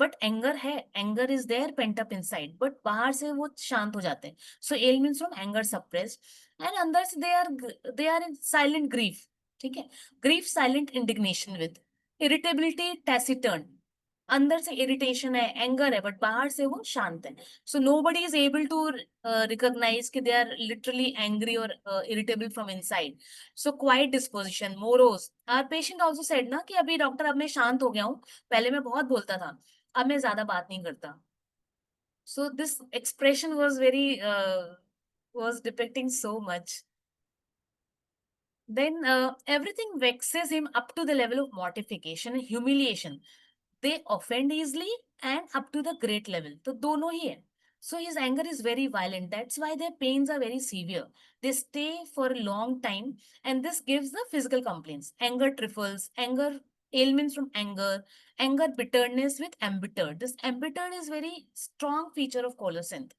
Speaker 2: But anger है, anger is there pent up inside, but बाहर से वो शांत हो जाते हैं. So L means from anger suppressed and अंदर से they are in silent grief. ठीक है, grief silent indignation with, irritability taciturn. अंदर से इरिटेशन है, एंगर है, बट बाहर से वो शांत है. So nobody is able to recognise कि दे आर लिटरली एंग्री और irritable from inside. So quite disposition, morose. Our patient also said ना कि अभी डॉक्टर अब मैं शांत हो गया हूँ, पहले मैं बहुत बोलता था, अब मैं ज्यादा बात नहीं करता. So this expression was very was depicting so much. Then everything vexes him up to the level of mortification and humiliation. They offend easily and up to the great level. तो दोनों ही है. So his anger is very violent. That's why their pains are very severe. They stay for a long time, and this gives the physical complaints. Anger trifles, anger ailments from anger bitterness with embittered. This embittered is very strong feature of colocynth.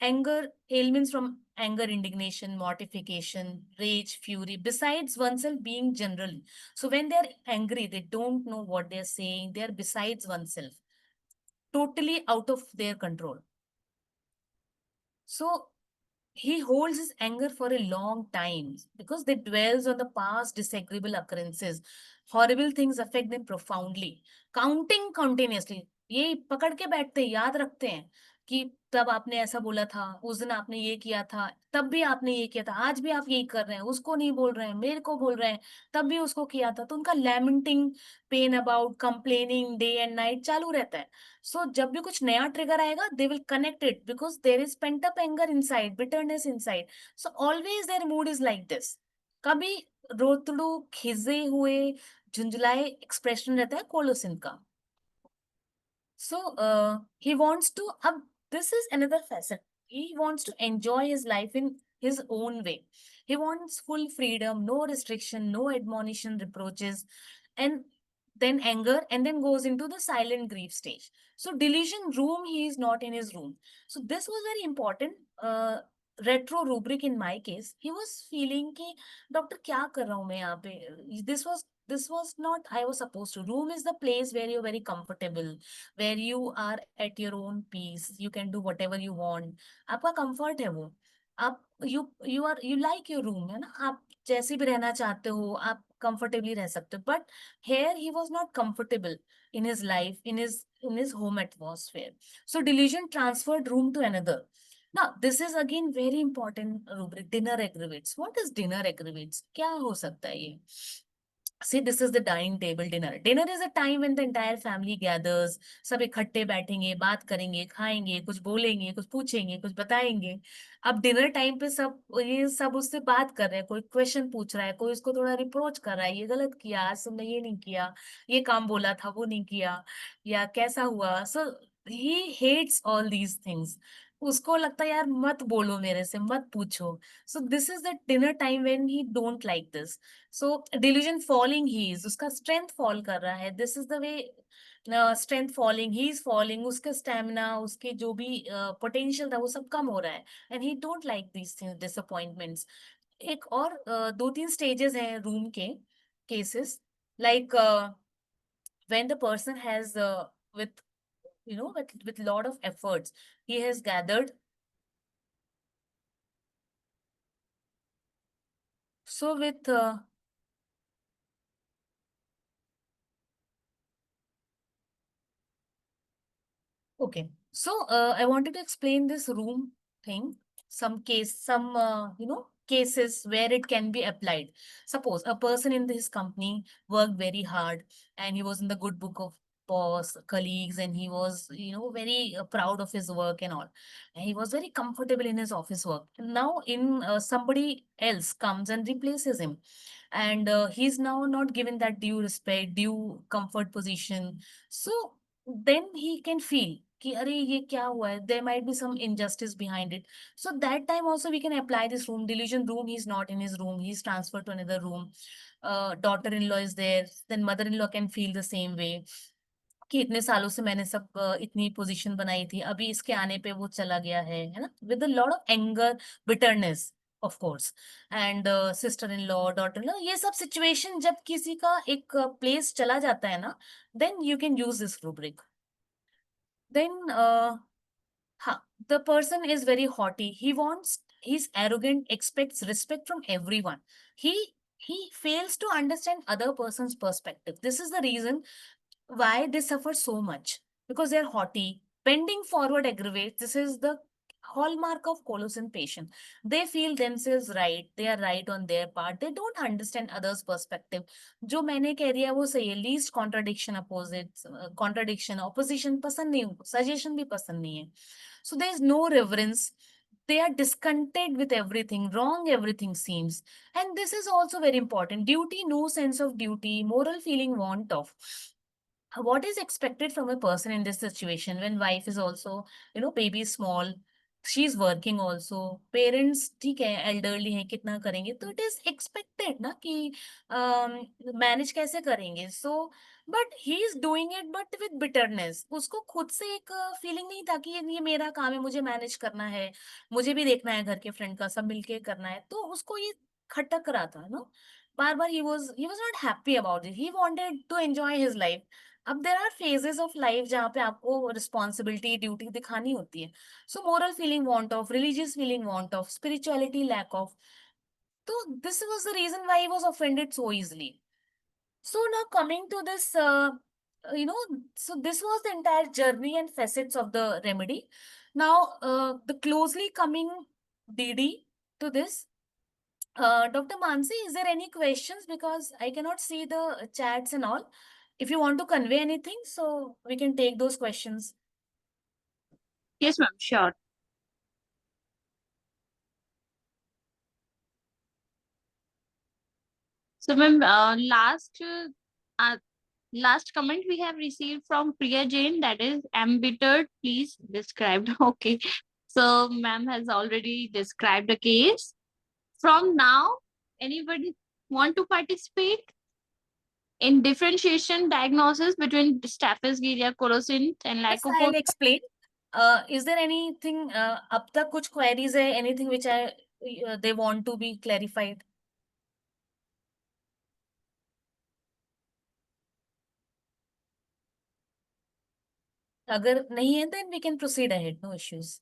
Speaker 2: Anger ailments from anger, indignation, mortification, rage, fury, besides oneself being general. So when they're angry, they don't know what they're saying. They're besides oneself, totally out of their control. So he holds his anger for a long time because they dwells on the past disagreeable occurrences. Horrible things affect them profoundly. Counting continuously. ये पकड़ के बैठते हैं, याद रखते हैं कि तब आपने ऐसा बोला था, उस दिन आपने ये किया था, तब भी आपने ये किया था, आज भी आप यही कर रहे हैं, उसको नहीं बोल रहे हैं, मेरे को बोल रहे हैं, तब भी उसको किया था. तो उनका lamenting, pain about, complaining day and night चालू रहता है. सो जब भी कुछ नया ट्रिगर आएगा, they will connect it because there is pent up anger inside, bitterness inside. So always their mood is like this. कभी रोतड़ू, खिजे हुए, झुंझुलाए एक्सप्रेशन रहता है कोलोसिन का. So he wants to this is another facet. He wants to enjoy his life in his own way. He wants full freedom, no restriction, no admonition, reproaches, and then anger, and then goes into the silent grief stage. So delusion room, he is not in his room. So this was very important. Retro rubric in my case, he was feeling कि doctor क्या कर रहा हूँ मैं यहाँ पे. This was not I was supposed to. Room is the place where you're very comfortable, where you are at your own peace. You can do whatever you want. आपका comfort है वो. आप you like your room है ना. आप जैसे भी रहना चाहते हो, आप comfortably रह सकते हो. But here he was not comfortable in his life, in his home atmosphere. So delusion transferred room to another. Now this is again very important rubric. Dinner aggravates. What is dinner aggravates? क्या हो सकता है ये? See, this is the dining table dinner. Dinner is a time when the entire family gathers. सब इकट्ठे बैठेंगे, बात करेंगे, खाएंगे, कुछ बोलेंगे, कुछ पूछेंगे, कुछ बताएंगे. अब डिनर टाइम पे सब ये सब उससे बात कर रहे हैं. कोई क्वेश्चन पूछ रहा है, कोई उसको थोड़ा रिप्रोच कर रहा है, ये गलत किया, आज तुमने ये नहीं किया, ये काम बोला था वो नहीं किया, या कैसा हुआ. So he hates all these things. उसको लगता है यार मत बोलो मेरे से, मत पूछो. So this is the dinner time when he don't like this. So delusion falling he is, उसका स्ट्रेंथ फॉल कर रहा है. This is the way strength falling, he is falling. उसका स्टेमिना, उसके जो भी पोटेंशियल था वो सब कम हो रहा है. And he don't like these things, disappointments. एक और दो तीन स्टेजेस हैं रूम के cases. Like when the person has with with lot of efforts, he has gathered. So with Okay. So I wanted to explain this room thing. Some cases where it can be applied. Suppose a person in his company worked very hard and he was in the good book of boss, colleagues, and he was, very proud of his work and all. And he was very comfortable in his office work. And now in somebody else comes and replaces him. And he's now not given that due respect, due comfort position. So then he can feel कि अरे ये क्या हुआ है. There might be some injustice behind it. So that time also we can apply this room delusion room. He's not in his room, he's transferred to another room. Daughter-in-law is there, then mother-in-law can feel the same way कि इतने सालों से मैंने सब इतनी position बनाई थी, अभी इसके आने पे वो चला गया है ना. With a lot of anger, bitterness, of course. And sister in law, daughter in law, ये सब सिचुएशन जब किसी का एक प्लेस चला जाता है ना, then you can use this rubric. Then, the person is very haughty. He's arrogant, expects respect from everyone. He fails to understand other person's perspective. This is the reason Why they suffer so much? Because they're haughty. Bending forward aggravates. This is the hallmark of Colossian patient. They feel themselves right. They are right on their part. They don't understand others' perspective. जो मैंने कह दिया वो सही है. Least contradiction, opposites, contradiction, opposition पसंद नहीं, suggestion भी पसंद नहीं है. So there is no reverence. They are discontent with everything. Wrong everything seems. And this is also very important. Duty, no sense of duty. Moral feeling, want of. What is expected from a person in this situation when wife is also, baby is small, she's working also, parents ठीक है elderly हैं, कितना करेंगे, तो it is expected ना कि manage कैसे करेंगे. So but he is doing it but with bitterness. उसको खुद से एक फीलिंग नहीं था कि ये मेरा काम है, मुझे मैनेज करना है, मुझे भी देखना है घर के फ्रेंड का, सब मिलके करना है, तो उसको ये खटक रहा था ना बार बार. He was not happy about it. He wanted to enjoy his life. अब there are phases of life जहाँ पे आपको रिस्पॉन्सिबिलिटी ड्यूटी दिखानी होती है. So moral feeling want of, religious feeling want of, spirituality lack of. तो this was the reason why he was offended so easily. So now coming to this, you know, so this was the entire journey and facets of the remedy. Now, the closely coming DD to this, Dr. Mansi, is there any questions? Because I cannot see the chats and all. If you want to convey anything, so we can take those questions.
Speaker 1: Yes, ma'am, sure. So, ma'am, last comment we have received from Priya Jain, that is embittered, please described. Okay. So, ma'am has already described the case. From now, anybody want to participate in differentiation diagnosis between Staphylococcus aureus, Colosin, and
Speaker 2: Yes, I'll
Speaker 1: Lycopodium?
Speaker 2: explain. Is there anything, अब तक कुछ queries है, anything which they want to be clarified? अगर नहीं है, then we can proceed ahead, no issues.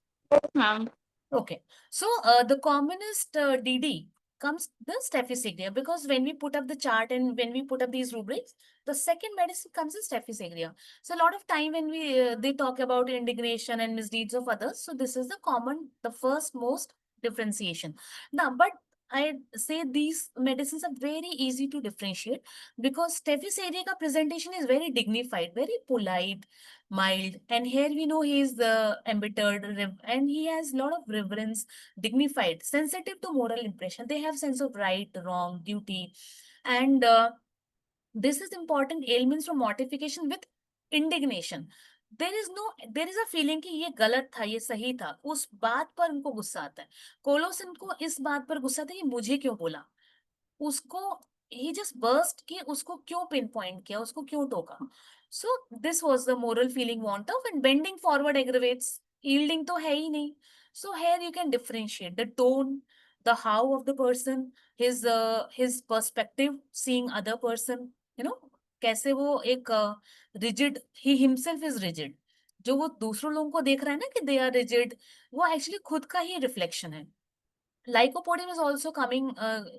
Speaker 1: Ma'am.
Speaker 2: Okay, so the commonest DD comes the Staphylococcus, because when we put up the chart and when we put up these rubrics, the second medicine comes in Staphylococcus. So a lot of time when they talk about indignation and misdeeds of others, so this is the first most differentiation. Now, but I say these medicines are very easy to differentiate because Staphylococcus ka presentation is very dignified, very polite, mild, and here we know he is the embittered, and he has a lot of reverence, dignified, sensitive to moral impression. They have sense of right, wrong, duty, and this is important ailments from mortification with indignation. There is a feeling कि ये गलत था, ये सही था, उस बात पर उनको गुस्सा आता है. कोलोसिन को इस बात पर गुस्सा था कि मुझे क्यों बोला, उसको he just burst कि उसको क्यों पिन पॉइंट किया, उसको क्यों टोका. So this was the moral feeling want of, and bending forward aggravates. Yielding तो है ही नहीं. So here you can differentiate the tone, the how of the person, his perspective, seeing other person, कैसे वो एक rigid, he himself is rigid. जो वो दूसरों लोगों को देख रहा है ना कि they are rigid, वो actually खुद का ही reflection है. Lycopodium is also coming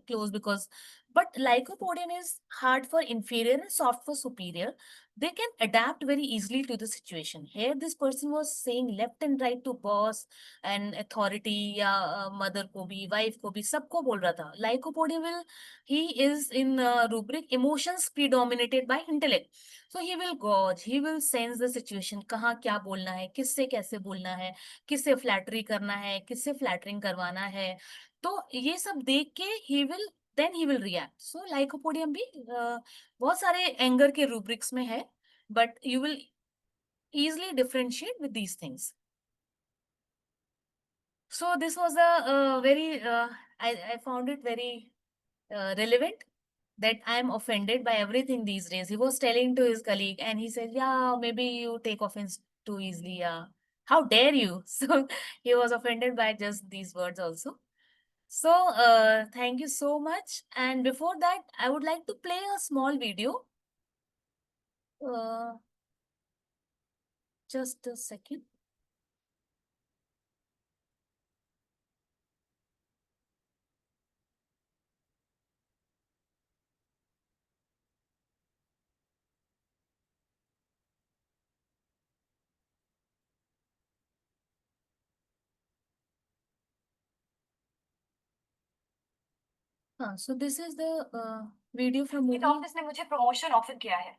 Speaker 2: close because, but Lycopodium is hard for inferior and soft for superior. They can adapt very easily to the situation. Here, this person was saying left and right to boss and authority, या mother को भी, wife को भी, सबको बोल रहा था. Lycopodium will, he is in rubric emotions predominated by intellect. So he will gauge, he will sense the situation, कहाँ क्या बोलना है, किससे कैसे बोलना है, किससे फ्लैटरी करना है, किससे फ्लैटरिंग करवाना है. तो ये सब देख के he will react. So lycopodium भी बहुत सारे एंगर के रूब्रिक्स में है, but you will easily differentiate with these things. So this was a very I found it very relevant that I am offended by everything these days. He was telling to his colleague and he said, yeah, maybe you take offense too easily. Yeah, how dare you. So he was offended by just these words also. So, thank you so much. And before that, I would like to play a small video. Uh, just a second. हाँ, so this is the video from
Speaker 3: इस
Speaker 2: movie.
Speaker 3: Office ने मुझे promotion offer किया है।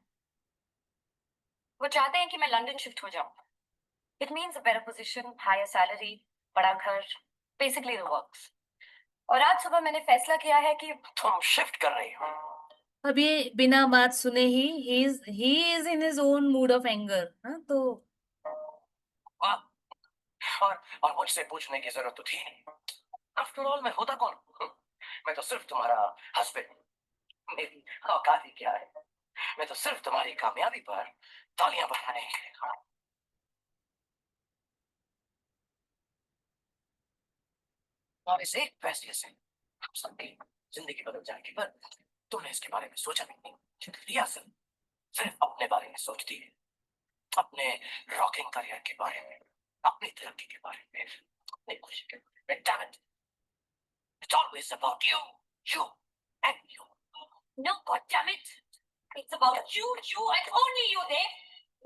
Speaker 3: वो चाहते हैं कि मैं लंदन शिफ्ट हो जाऊं। It means a better position, higher salary, बड़ा घर, बेसिकली द वर्क्स। और आज सुबह मैंने फैसला किया है कि तुम शिफ्ट कर रही हो।
Speaker 2: अब ये बिना बात सुने ही is in his own mood of anger. हाँ, तो
Speaker 3: वाह, और मुझसे पूछने की जरूरत तो थी नहीं। आफ्टर ऑल मैं होता कौन हूं? मैं तो सिर्फ तुम्हारा हस्बैंड। मेरी औकात ही क्या है? मैं तो सिर्फ तुम्हारी कामयाबी पर तालियां बजाने के लिए खड़ा हूं। और इस एक फैसले से हम सबकी जिंदगी बदल जाएगी, पर तुमने इसके बारे में सोचा भी नहीं। रिया सिर्फ अपने बारे में सोचती है, अपने रॉकिंग करियर के बारे में, अपनी तरक्की के बारे में, अपनी खुशी के बारे में। Damn it. It's always about you, you, and you. No, God damn it. It's about you, and only you, Dev.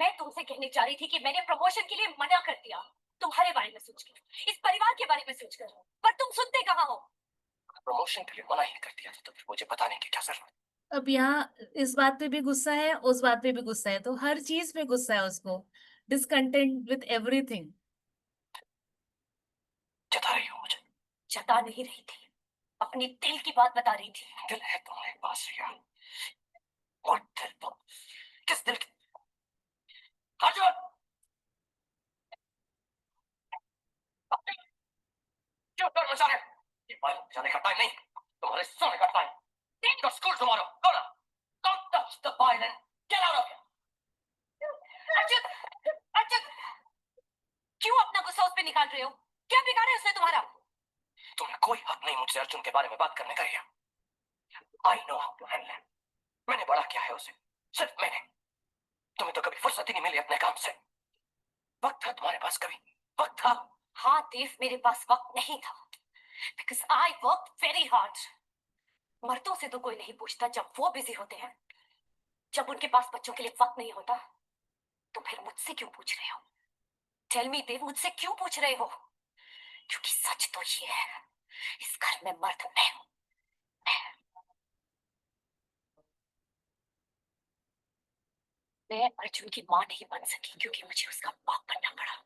Speaker 3: मैं तुमसे कहने जा रही थी कि मैंने प्रमोशन के लिए मना कर दिया, तुम्हारे बारे में सोचकर, इस परिवार के बारे में सोचकर, पर तुम सुनते कहाँ हो? प्रमोशन के लिए मना ही कर दिया था, तो फिर मुझे बताने की क्या जरूरत?
Speaker 2: अब यहाँ इस बात पे भी गुस्सा है, उस बात पे भी गुस्सा है, तो हर चीज पे गुस्सा है उसको। Discontent with everything.
Speaker 3: जता रही हो मुझे? जता नहीं रही थी, अपनी दिल की बात बता रही थी। दिल है तुम्हारे पास रिया? और दिल तुम किस दिल की? अर्जुन, अपनी क्यों डर मचा रहे हो? ये बाइक जाने का टाइम नहीं, तुम्हारे सोने का time. Go to school tomorrow. Go now. Don't touch the violin. Get out of here. Arjun, Arjun, क्यों अपना गुस्सा उस पे निकाल रहे हो? क्या बिगाड़ा है उसने तुम्हारा? तुम्हें कोई हक नहीं मुझसे अर्जुन के बारे में बात करने का रिया। I know how to handle him. मैंने बड़ा किया है उसे, सिर्फ मैंने। तुम्हें तो कभी फुर्सत ही नहीं मिली अपने काम से। वक्त था तुम्हारे पास कभी? वक्त था? हाँ देव, मेरे पास वक्त नहीं था, because I worked very hard. मर्दों से तो कोई नहीं पूछता जब वो बिजी होते हैं। जब उनके पास बच्चों के लिए वक्त नहीं होता, तो फिर मुझसे क्यों पूछ रहे हो? टेल मी देव, मुझसे क्यों पूछ रहे हो? क्योंकि सच तो ये है, इस घर में मर्द मैं हूं। मैं अर्जुन की मां नहीं बन सकी क्योंकि मुझे उसका बाप बनना पड़ा।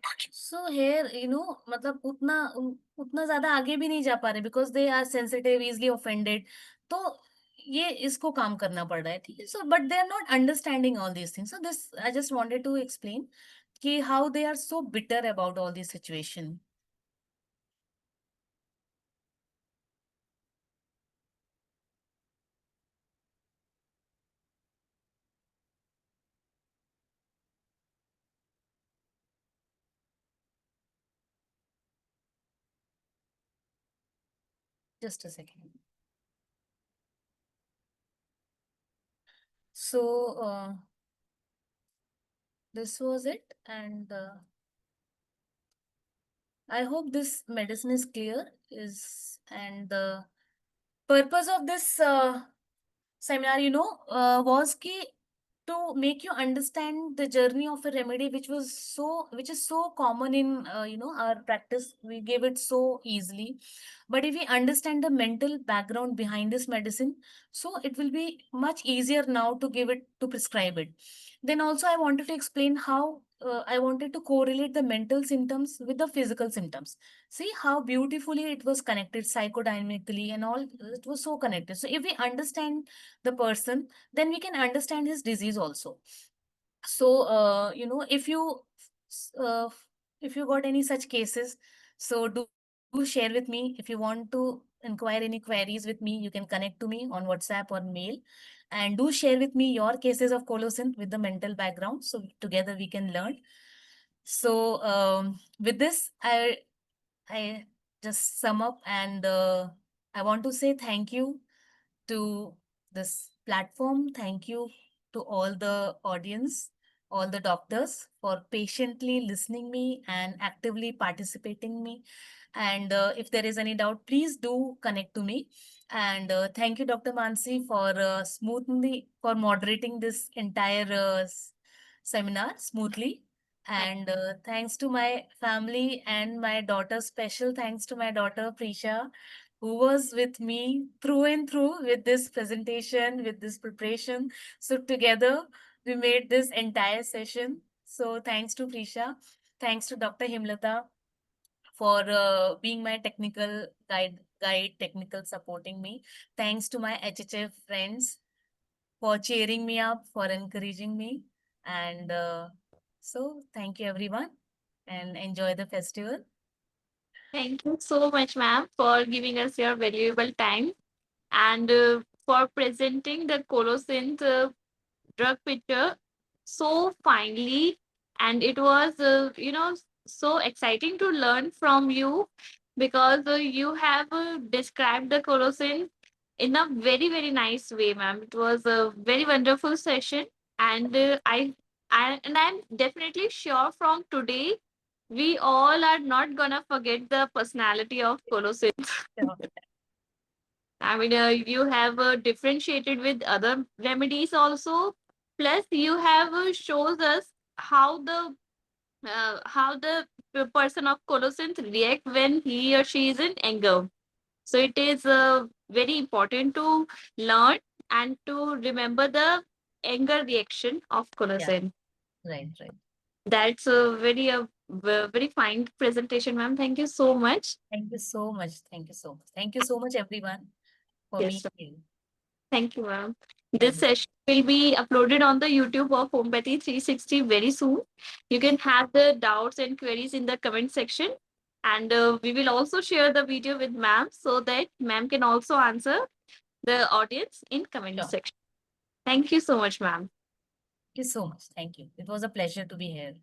Speaker 3: ताकि
Speaker 2: सो हेयर मतलब उतना ज्यादा आगे भी नहीं जा पा रहे, because they are sensitive, easily offended. तो ये इसको काम करना पड़ रहा है, ठीक है। So but they are not understanding all these things, so this I just wanted to explain कि how they are so bitter about all this situation. Just a second. So this was it, and I hope this medicine is clear. Is and the purpose of this seminar, was ki to make you understand the journey of a remedy which is so common in our practice. We give it so easily, but if we understand the mental background behind this medicine, so it will be much easier now to give it, to prescribe it. Then also I wanted to explain how I wanted to correlate the mental symptoms with the physical symptoms. See how beautifully it was connected psychodynamically and all. It was so connected. So if we understand the person, then we can understand his disease also. So uh, if you got any such cases, so do share with me. If you want to inquire any queries with me, you can connect to me on WhatsApp or mail, and do share with me your cases of colocin with the mental background, so together we can learn. So with this, I just sum up, and I want to say thank you to this platform. Thank you to all the audience, all the doctors for patiently listening me and actively participating me. And if there is any doubt, please do connect to me. And thank you, Dr. Mansi, for for moderating this entire seminar smoothly. And thanks to my family and my daughter, special thanks to my daughter Prisha, who was with me through and through with this presentation, with this preparation. So together we made this entire session. So thanks to Prisha, thanks to Dr. Himlata for being my technical guide, technical supporting me. Thanks to my HHF friends for cheering me up, for encouraging me. And so thank you everyone and enjoy the festival.
Speaker 1: Thank you so much, ma'am, for giving us your valuable time and for presenting the Colosine drug picture so finely. And it was, so exciting to learn from you because you have described the Colosine in a very, very nice way, ma'am. It was a very wonderful session. And I'm definitely sure from today, we all are not gonna forget the personality of Colosine.
Speaker 2: Sure.
Speaker 1: I mean, you have differentiated with other remedies also. Plus, you have shows us how the person of Colossus react when he or she is in anger. So it is very important to learn and to remember the anger reaction of
Speaker 2: Yeah,
Speaker 1: Colossus.
Speaker 2: right, right.
Speaker 1: That's a very fine presentation, ma'am. Thank you so much.
Speaker 2: Thank you so much. Thank you so much. Thank you so much, everyone, for being
Speaker 1: Yes.
Speaker 2: here.
Speaker 1: Thank you, ma'am.
Speaker 2: Thank
Speaker 1: This
Speaker 2: you.
Speaker 1: session will be uploaded on the YouTube of Homeopathy 360 very soon. You can have the doubts and queries in the comment section. And we will also share the video with ma'am so that ma'am can also answer the audience in comment
Speaker 2: Sure.
Speaker 1: section. Thank you so much, ma'am.
Speaker 2: Thank you so much. Thank you. It was a pleasure to be here.